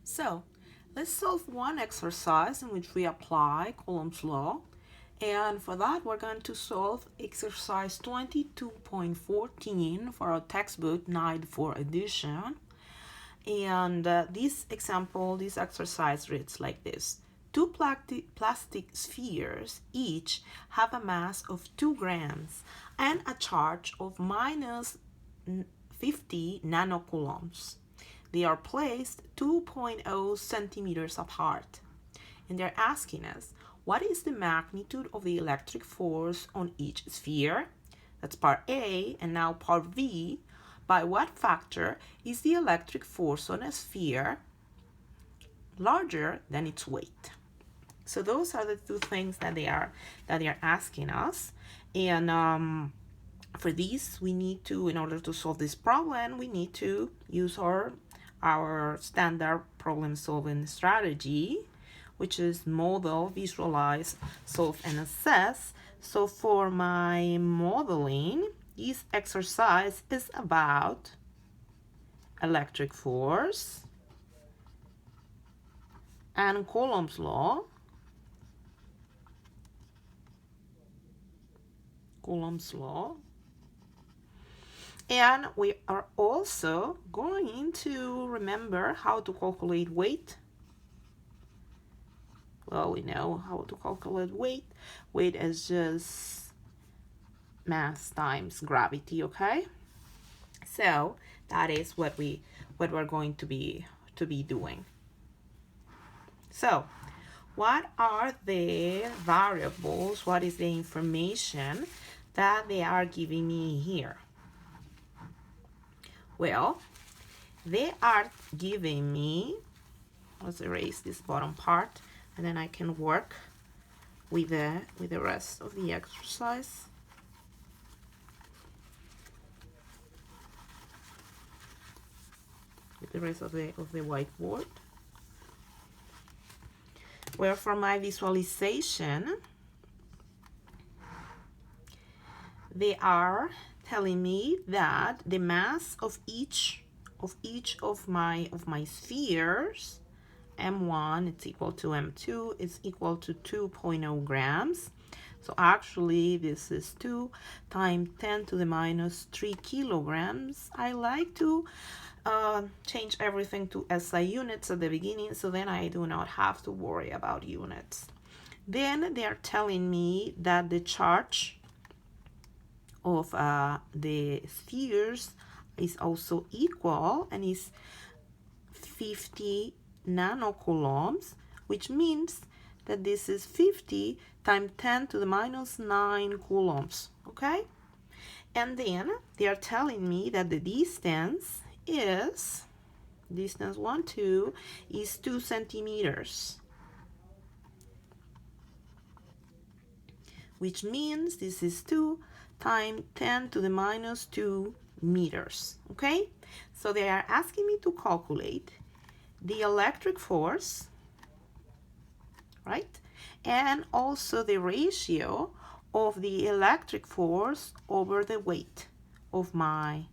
So let's solve one exercise in which we apply Coulomb's law. And for that, we're going to solve exercise 22.14 for our textbook 94 edition. And this exercise reads like this. Two plastic spheres each have a mass of 2 grams and a charge of minus 50 nanocoulombs. They are placed 2.0 centimeters apart. And they're asking us, what is the magnitude of the electric force on each sphere? That's part A. And now part B. By what factor is the electric force on a sphere larger than its weight? So those are the two things that they are asking us. And for these, we need to, in order to solve this problem, we need to use our standard problem solving strategy, which is model, visualize, solve, and assess. So for my modeling, this exercise is about electric force and Coulomb's law. Coulomb's law. And we are also going to remember how to calculate weight. Well, we know how to calculate weight. Weight is just mass times gravity, okay? So that is what we're going to be doing. So what are the variables? What is the information that they are giving me here? Well, they are giving me, let's erase this bottom part, and then I can work with the rest of the exercise. With the rest of the whiteboard. Well, for my visualization, they are telling me that the mass of each of my spheres, M1 it's equal to M2 is equal to 2.0 grams. So actually this is 2 times 10 to the minus 3 kilograms. I like to change everything to SI units at the beginning, so then I do not have to worry about units. Then they are telling me that the charge of the spheres is also equal and is 50 nanocoulombs, which means that this is 50 times 10 to the minus 9 coulombs, okay? And then they are telling me that the distance 1, 2 is 2 centimeters, which means this is 2 times 10 to the minus 2 meters, okay? So they are asking me to calculate the electric force, right? And also the ratio of the electric force over the weight of my